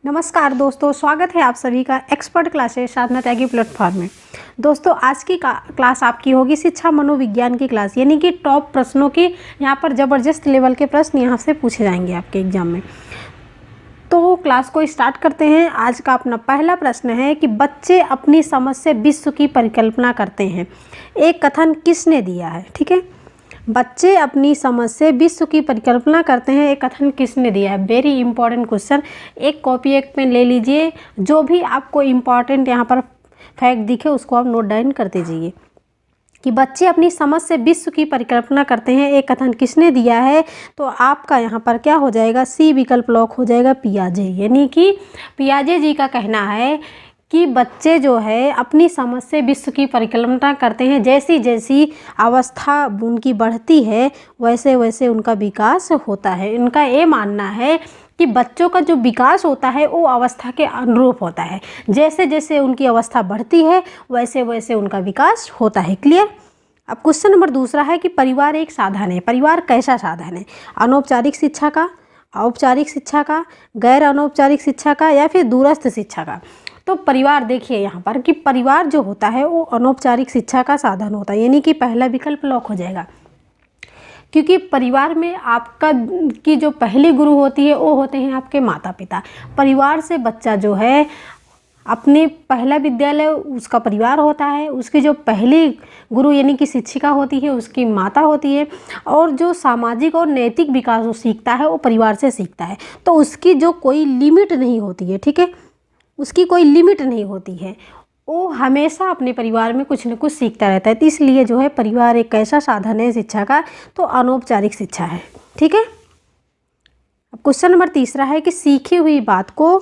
नमस्कार दोस्तों, स्वागत है आप सभी का एक्सपर्ट क्लासेस साधना त्यागी प्लेटफॉर्म में। दोस्तों आज की क्लास आपकी होगी शिक्षा मनोविज्ञान की क्लास, यानी कि टॉप प्रश्नों की यहाँ पर ज़बरदस्त लेवल के प्रश्न यहाँ से पूछे जाएंगे आपके एग्जाम में। तो क्लास को स्टार्ट करते हैं। आज का अपना पहला प्रश्न है कि बच्चे अपनी समझ से विश्व की परिकल्पना करते हैं, एक कथन किसने दिया है। ठीक है, बच्चे अपनी समझ से विश्व की परिकल्पना करते हैं, एक कथन किसने दिया है। Very important question. एक कॉपी एक पेन ले लीजिए, जो भी आपको इम्पॉर्टेंट यहाँ पर फैक्ट दिखे उसको आप नोट डाउन कर दीजिए कि बच्चे अपनी समझ से विश्व की परिकल्पना करते हैं, एक कथन किसने दिया है। तो आपका यहाँ पर क्या हो जाएगा, सी विकल्प लॉक हो जाएगा, पियाजे। यानी कि पियाजे जी का कहना है कि बच्चे जो है अपनी समझ से विश्व की परिकल्पना करते हैं, जैसी जैसी अवस्था उनकी बढ़ती है वैसे वैसे उनका विकास होता है। इनका ये मानना है कि बच्चों का जो विकास होता है वो अवस्था के अनुरूप होता है, जैसे जैसे उनकी अवस्था बढ़ती है वैसे वैसे उनका विकास होता है। क्लियर। अब क्वेश्चन नंबर दूसरा है कि परिवार एक साधन है, परिवार कैसा साधन है। अनौपचारिक शिक्षा का, औपचारिक शिक्षा का, गैर अनौपचारिक शिक्षा का, या फिर दूरस्थ शिक्षा का। तो परिवार देखिए यहाँ पर कि परिवार जो होता है वो अनौपचारिक शिक्षा का साधन होता है, यानी कि पहला विकल्प लॉक हो जाएगा। क्योंकि परिवार में आपका की जो पहली गुरु होती है वो होते हैं आपके माता पिता। परिवार से बच्चा जो है अपने पहला विद्यालय उसका परिवार होता है, उसकी जो पहली गुरु यानी कि शिक्षिका होती है उसकी माता होती है, और जो सामाजिक और नैतिक विकास वो सीखता है वो परिवार से सीखता है। तो उसकी जो कोई लिमिट नहीं होती है, ठीक है, उसकी कोई लिमिट नहीं होती है, वो हमेशा अपने परिवार में कुछ न कुछ सीखता रहता है। तो इसलिए जो है परिवार एक ऐसा साधन है शिक्षा का, तो अनौपचारिक शिक्षा है। ठीक है। अब क्वेश्चन नंबर तीसरा है कि सीखी हुई बात को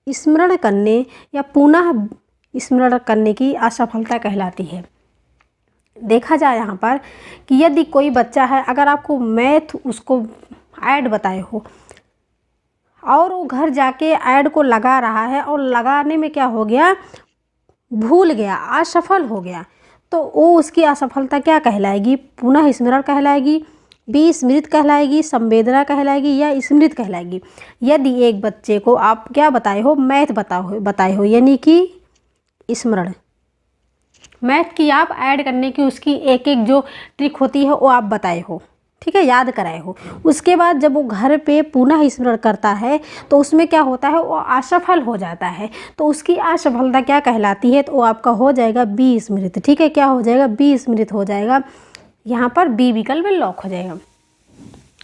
स्मरण करने या पुनः स्मरण करने की असफलता कहलाती है। देखा जाए यहाँ पर कि यदि कोई बच्चा है, अगर आपको मैथ उसको ऐड बताए हो और वो घर जाके ऐड को लगा रहा है और लगाने में क्या हो गया, भूल गया, असफल हो गया, तो वो उसकी असफलता क्या कहलाएगी, पुनः स्मरण कहलाएगी, विस्मृत कहलाएगी, संवेदना कहलाएगी, या स्मृत कहलाएगी। यदि एक बच्चे को आप क्या बताए हो, मैथ बताए हो यानी कि स्मरण, मैथ की आप ऐड करने की उसकी एक एक जो ट्रिक होती है वो आप बताए हो, ठीक है, याद कराए हो। उसके बाद जब वो घर पे पुनः स्मरण करता है तो उसमें क्या होता है, वो असफल हो जाता है, तो उसकी असफलता क्या कहलाती है, तो वो आपका हो जाएगा विस्मृत। ठीक है, क्या हो जाएगा, विस्मृत हो जाएगा। यहाँ पर बी विकल्प लॉक हो जाएगा।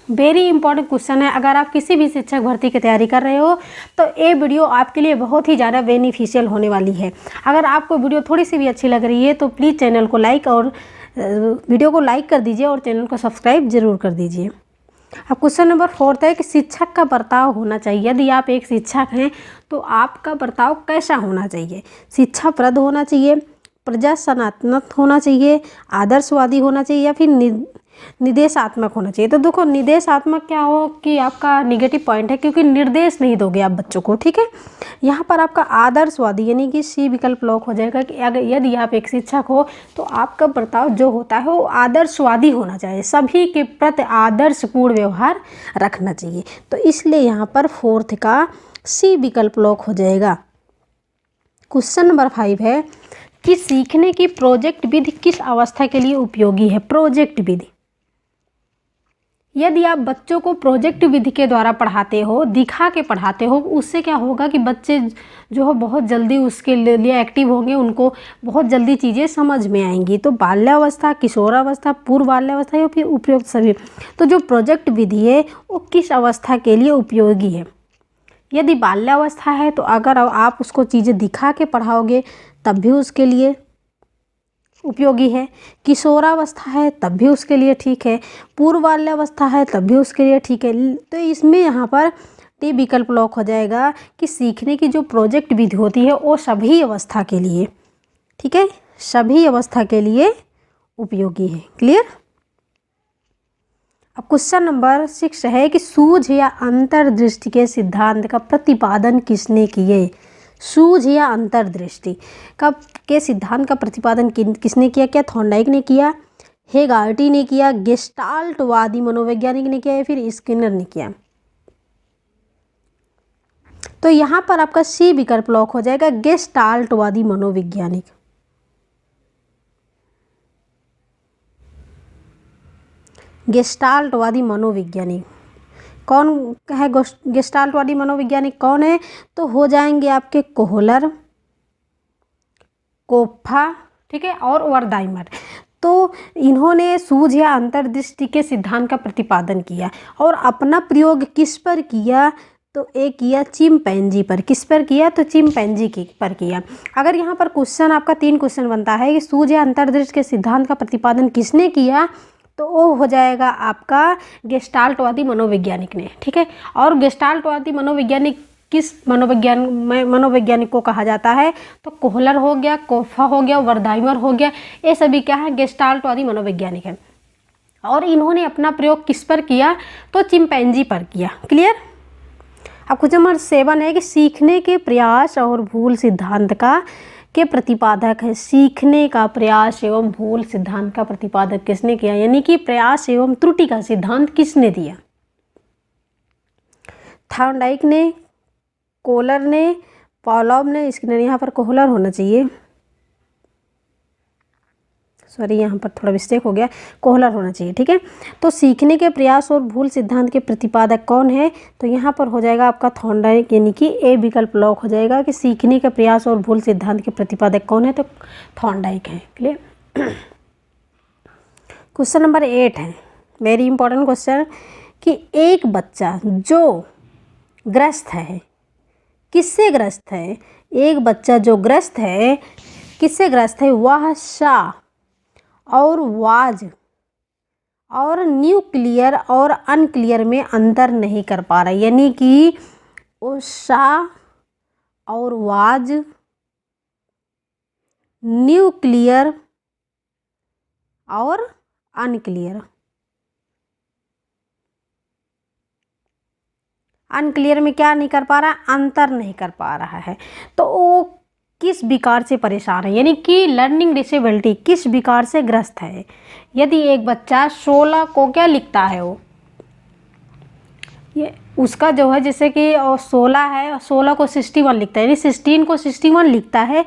वेरी इंपॉर्टेंट क्वेश्चन है। अगर आप किसी भी शिक्षक भर्ती की तैयारी कर रहे हो तो ये वीडियो आपके लिए बहुत ही ज़्यादा बेनिफिशियल होने वाली है। अगर आपको वीडियो थोड़ी सी भी अच्छी लग रही है तो प्लीज़ चैनल को लाइक और वीडियो को लाइक कर दीजिए और चैनल को सब्सक्राइब जरूर कर दीजिए। अब क्वेश्चन नंबर 4 है कि शिक्षक का बर्ताव होना चाहिए। यदि आप एक शिक्षक हैं तो आपका बर्ताव कैसा होना चाहिए। शिक्षाप्रद होना चाहिए, प्रजासनात्मक होना चाहिए, आदर्शवादी होना चाहिए, या फिर निर्देशात्मक होना चाहिए। तो देखो निर्देशात्मक क्या हो कि आपका निगेटिव पॉइंट है, क्योंकि निर्देश नहीं दोगे आप बच्चों को। ठीक है, यहाँ पर आपका आदर्शवादी यानी कि सी विकल्प लॉक हो जाएगा कि अगर यदि आप एक शिक्षक हो तो आपका बर्ताव जो होता है वो आदर्शवादी होना चाहिए, सभी के प्रति आदर्शपूर्ण व्यवहार रखना चाहिए। तो इसलिए यहाँ पर 4 का सी विकल्प लॉक हो जाएगा। क्वेश्चन नंबर 5 है कि सीखने की प्रोजेक्ट विधि किस अवस्था के लिए उपयोगी है। प्रोजेक्ट विधि, यदि आप बच्चों को प्रोजेक्ट विधि के द्वारा पढ़ाते हो, दिखा के पढ़ाते हो, उससे क्या होगा कि बच्चे जो है बहुत जल्दी उसके लिए एक्टिव होंगे, उनको बहुत जल्दी चीज़ें समझ में आएंगी। तो बाल्यावस्था, किशोरावस्था, पूर्व बाल्यावस्था या फिर उपयुक्त सभी, तो जो प्रोजेक्ट विधि है वो किस अवस्था के लिए उपयोगी है। यदि बाल्यावस्था है तो अगर आप उसको चीज़ें दिखा के पढ़ाओगे तब भी उसके लिए उपयोगी है, किशोरावस्था है तब भी उसके लिए ठीक है, पूर्व बाल्यावस्था है तब भी उसके लिए ठीक है। तो इसमें यहाँ पर डी विकल्प लॉक हो जाएगा कि सीखने की जो प्रोजेक्ट विधि होती है वो सभी अवस्था के लिए, ठीक है, सभी अवस्था के लिए उपयोगी है। क्लियर। अब क्वेश्चन नंबर 6 है कि सूझ या अंतर्दृष्टि के सिद्धांत का प्रतिपादन किसने किए। सूझ या अंतर्दृष्टि के सिद्धांत का प्रतिपादन किसने किया। क्या थॉर्नडाइक ने किया, हेगार्टी ने किया, गेस्टाल्टवादी मनोवैज्ञानिक ने किया, या फिर स्किनर ने किया। तो यहाँ पर आपका सी विकल्प लॉक हो जाएगा, गेस्टाल्टवादी मनोवैज्ञानिक। गेस्टाल्टवादी मनोवैज्ञानिक कौन है? गेस्टाल्टवादी मनोवैज्ञानिक कौन है? तो हो जाएंगे आपके कोहलर, कोप्फा, ठीक है, और वर्दाइमर। तो इन्होंने सूझ या अंतर्दृष्टि के सिद्धांत का प्रतिपादन किया और अपना प्रयोग किस पर किया? तो एक किया चिंपैंजी पर। किस पर किया? तो चिंपैंजी पर किया। अगर यहाँ पर क्वेश्चन आपका 3 क्वेश्चन बनता है कि सूझ या अंतर्दृष्टि के सिद्धांत का प्रतिपादन किसने किया, तो वो हो जाएगा आपका गेस्टाल्टवादी मनोवैज्ञानिक ने, ठीक है। और गेस्टाल्टवादी मनोवैज्ञानिक किस मनोवैज्ञानिक को कहा जाता है? तो कोहलर हो गया, कोप्फा हो गया, वर्दाइमर हो गया, ये सभी क्या है? गेस्टाल्टवादी मनोवैज्ञानिक है। और इन्होंने अपना प्रयोग किस पर किया? तो चिंपैंजी पर किया। क्लियर? अब क्वेश्चन नंबर 7 है कि सीखने के प्रयास और भूल सिद्धांत का के प्रतिपादक है। सीखने का प्रयास एवं भूल सिद्धांत का प्रतिपादक किसने किया? यानी कि प्रयास एवं त्रुटि का सिद्धांत किसने दिया? थॉर्नडाइक ने, कोहलर ने, पॉलोव ने, स्किनर। यहाँ पर कोहलर होना चाहिए, सॉरी यहाँ पर थोड़ा मिस्टेक हो गया, कोहलर होना चाहिए, ठीक है। तो सीखने के प्रयास और भूल सिद्धांत के प्रतिपादक कौन है? तो यहाँ पर हो जाएगा आपका थॉर्नडाइक, यानी कि ए विकल्प लॉक हो जाएगा कि सीखने के प्रयास और भूल सिद्धांत के प्रतिपादक कौन है? तो थॉर्नडाइक है। क्लियर? क्वेश्चन नंबर 8 है, वेरी इंपॉर्टेंट क्वेश्चन, कि एक बच्चा जो ग्रस्त है, किससे ग्रस्त है? एक बच्चा जो ग्रस्त है, किससे ग्रस्त है? वह सा और वाज और न्यूक्लियर और अनक्लियर में अंतर नहीं कर पा रहा, यानी कि वो सा और वाज, न्यूक्लियर और अनक्लियर। अनक्लियर में क्या नहीं कर पा रहा? अंतर नहीं कर पा रहा है। तो वो किस विकार से परेशान है, यानी कि लर्निंग डिसेबिलिटी किस विकार से ग्रस्त है? यदि एक बच्चा 16 को क्या लिखता है, वो ये उसका जो है, जैसे कि 16 है, 16 को 61 लिखता है, यानी 16 को 61 लिखता है,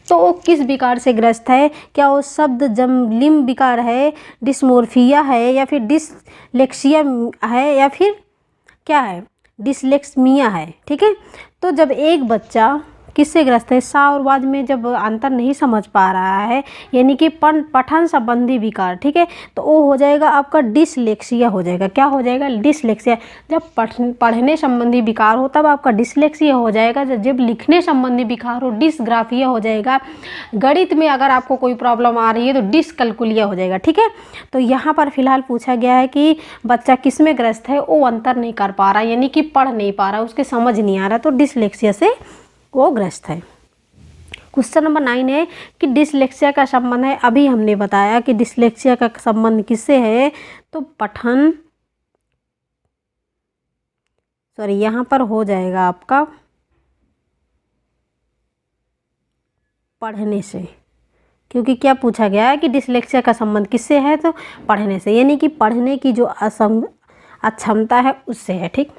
तो वो किस विकार से ग्रस्त है? क्या वो शब्द जमलिम विकार है, डिस्मोर्फिया है, या फिर डिसलेक्सिया है, या फिर क्या है? डिसलेक्समिया है, ठीक है। तो जब एक बच्चा किससे ग्रस्त है? सा और वाज में जब अंतर नहीं समझ पा रहा है, यानी कि पठन संबंधी विकार, ठीक है, तो वो हो जाएगा आपका डिसलेक्सिया हो जाएगा। क्या हो जाएगा? डिसलेक्सिया। जब पढ़ने संबंधी विकार हो तब आपका डिसलेक्सिया हो जाएगा, जब लिखने संबंधी विकार हो डिसग्राफिया हो जाएगा। गणित में अगर आपको कोई प्रॉब्लम आ रही है तो डिसकैल्कुलिया हो जाएगा, ठीक है। तो यहाँ पर फिलहाल पूछा गया है कि बच्चा किस में ग्रस्त है? वो अंतर नहीं कर पा रहा, यानी कि पढ़ नहीं पा रहा, उसके समझ नहीं आ रहा, तो डिसलेक्सिया से वो ग्रस्त है। क्वेश्चन नंबर 9 है कि डिसलेक्सिया का संबंध है, अभी हमने बताया कि डिसलेक्सिया का संबंध किससे है? तो पठन, सॉरी यहाँ पर हो जाएगा आपका पढ़ने से, क्योंकि क्या पूछा गया है कि डिसलेक्सिया का संबंध किससे है? तो पढ़ने से, यानी कि पढ़ने की जो अक्षमता है उससे है, ठीक।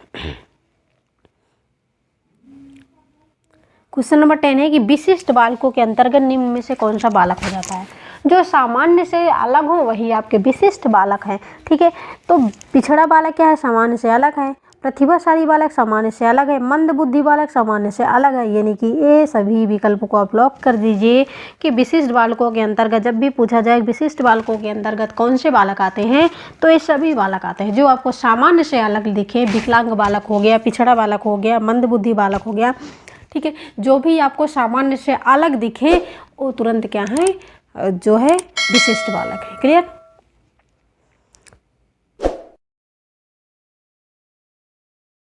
क्वेश्चन नंबर 10 है कि विशिष्ट बालकों के अंतर्गत निम्न में से कौन सा बालक हो जाता है? जो सामान्य से अलग हो वही आपके विशिष्ट बालक हैं, ठीक है। तो पिछड़ा बालक क्या है? सामान्य से अलग है। प्रतिभाशाली बालक सामान्य से अलग है। मंद बुद्धि बालक सामान्य से अलग है, यानी कि ये सभी विकल्पों को आप लॉक कर दीजिए कि विशिष्ट बालकों के अंतर्गत जब भी पूछा जाए विशिष्ट बालकों के अंतर्गत कौन से बालक आते हैं, तो ये सभी बालक आते हैं जो आपको सामान्य से अलग दिखे। विकलांग बालक हो गया, पिछड़ा बालक हो गया, मंद बुद्धि बालक हो गया, ठीक है। जो भी आपको सामान्य से अलग दिखे वो तुरंत क्या है? जो है विशिष्ट बालक है। क्लियर?